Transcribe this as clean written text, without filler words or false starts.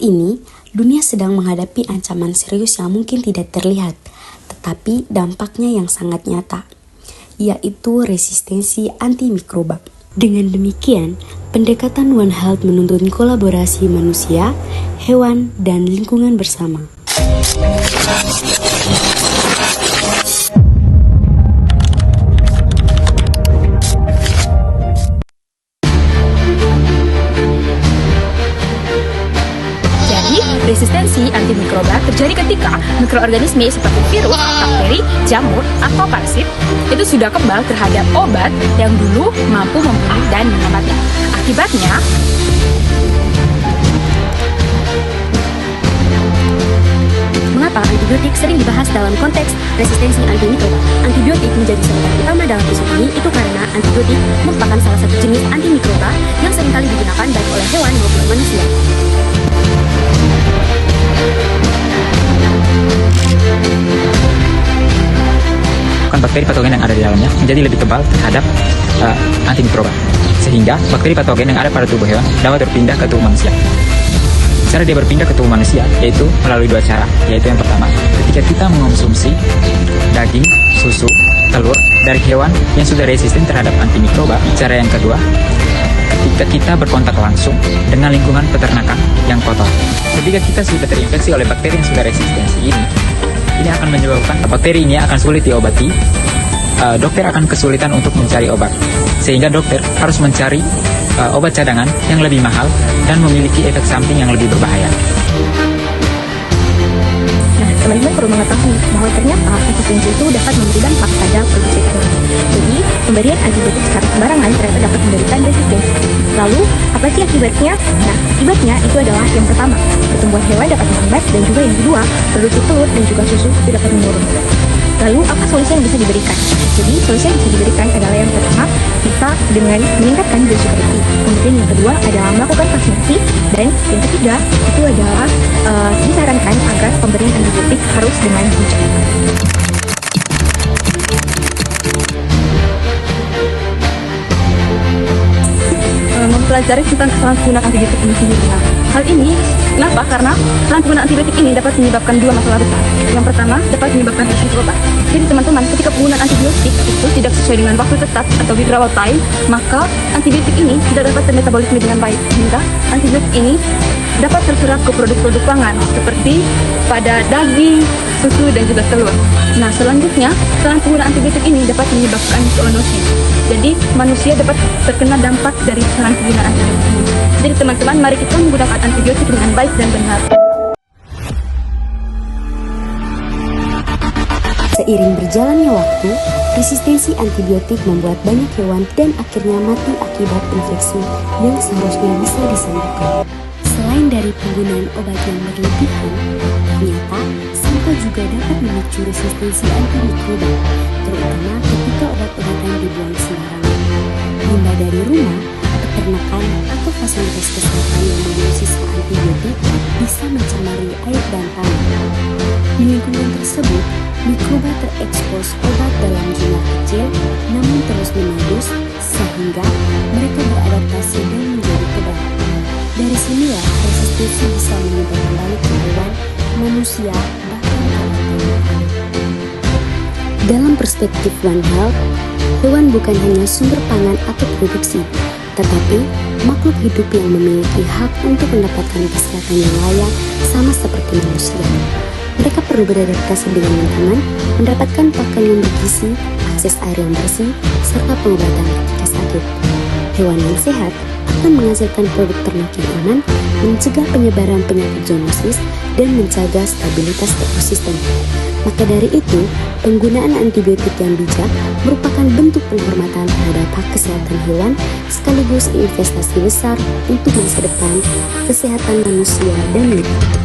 ini, dunia sedang menghadapi ancaman serius yang mungkin tidak terlihat, tetapi dampaknya yang sangat nyata, yaitu resistensi antimikroba. Dengan demikian, pendekatan One Health menuntun kolaborasi manusia, hewan, dan lingkungan bersama. Resistensi antimikroba terjadi ketika mikroorganisme seperti virus, bakteri, jamur, atau parasit itu sudah kebal terhadap obat yang dulu mampu membunuh dan menyelamatkan. Akibatnya, mengapa antibiotik sering dibahas dalam konteks resistensi antimikroba? Antibiotik menjadi sorotan utama dalam isu ini itu karena antibiotik merupakan salah satu jenis antimikroba yang seringkali digunakan baik oleh hewan maupun manusia. Bakteri patogen yang ada di dalamnya menjadi lebih kebal terhadap antimikroba, sehingga bakteri patogen yang ada pada tubuh hewan dapat berpindah ke tubuh manusia. Cara dia berpindah ke tubuh manusia yaitu melalui dua cara, yaitu yang pertama, ketika kita mengonsumsi daging, susu, telur dari hewan yang sudah resisten terhadap antimikroba. Cara yang kedua, ketika kita berkontak langsung dengan lingkungan peternakan yang kotor. Ketika kita sudah terinfeksi oleh bakteri yang sudah resistensi ini akan menyebabkan bakteri ini akan sulit diobati. Dokter akan kesulitan untuk mencari obat, sehingga dokter harus mencari obat cadangan yang lebih mahal dan memiliki efek samping yang lebih berbahaya. Nah, teman-teman perlu mengetahui bahwa ternyata resistensi itu dapat memberi dampak pada produksi hewan. Jadi, pemberian antibiotik secara sembarangan ternyata dapat memberikan resistensi. Lalu, apa sih akibatnya? Nah, akibatnya itu adalah yang pertama, pertumbuhan hewan dapat melambat, dan juga yang kedua, produksi telur dan juga susu itu dapat menurun. Lalu, apa solusi yang bisa diberikan? Jadi, solusi yang bisa diberikan adalah yang pertama, bisa dengan meningkatkan biosecurity. Kemudian yang kedua adalah melakukan vaksinasi. Dan yang ketiga, itu adalah disarankan agar pemberian antibiotik harus dengan bijak. mempelajari tentang kesalahan penggunaan antibiotik ini sendiri. Nah, hal ini kenapa? Karena kesalahan penggunaan antibiotik ini dapat menyebabkan dua masalah besar. Yang pertama, dapat menyebabkan resistensi obat. Jadi teman-teman, ketika penggunaan antibiotik itu tidak sesuai dengan waktu tetap atau withdrawal time, maka antibiotik ini tidak dapat termetabolisme dengan baik, sehingga antibiotik ini dapat terserap ke produk-produk pangan seperti pada daging, susu, dan juga telur. Nah, selanjutnya, kesalahan penggunaan antibiotik ini dapat menyebabkan zoonosis. Jadi, manusia dapat terkena dampak dari kesalahan penggunaan antibiotik ini. Jadi, teman-teman, mari kita menggunakan antibiotik dengan baik dan benar. Seiring berjalannya waktu, resistensi antibiotik membuat banyak hewan dan akhirnya mati akibat infeksi yang seharusnya bisa disembuhkan. Selain dari penggunaan obat yang berlebihan, ternyata sampah juga dapat memicu resistensi antimikroba, terutama ketika obat-obatan dibuang sembarangan. Limbah dari rumah, peternakan, atau fasilitas kesehatan yang mengandung sisa antibiotik bisa mencemari air dan tanah. Di lingkungan tersebut, mikroba terekspos obat dalam jumlah kecil namun terus-menerus sehingga mereka beradaptasi dan menjadi kebal. Dari sinilah resistensi bisa menyebar kembali ke hewan, manusia, bahkan ke tumbuhan. Dalam perspektif One Health, hewan bukan hanya sumber pangan atau produksi, tetapi makhluk hidup yang memiliki hak untuk mendapatkan kesehatan yang layak sama seperti manusia. Mereka perlu beradaptasi dengan lingkungan, mendapatkan pakan yang bergizi, akses air yang bersih, serta pengobatan ketika sakit. Hewan yang sehat akan menghasilkan produk ternak yang aman, mencegah penyebaran penyakit zoonosis, dan menjaga stabilitas ekosistem. Maka dari itu, penggunaan antibiotik yang bijak merupakan bentuk penghormatan terhadap hak kesehatan hewan sekaligus investasi besar untuk masa depan kesehatan manusia dan lingkungan.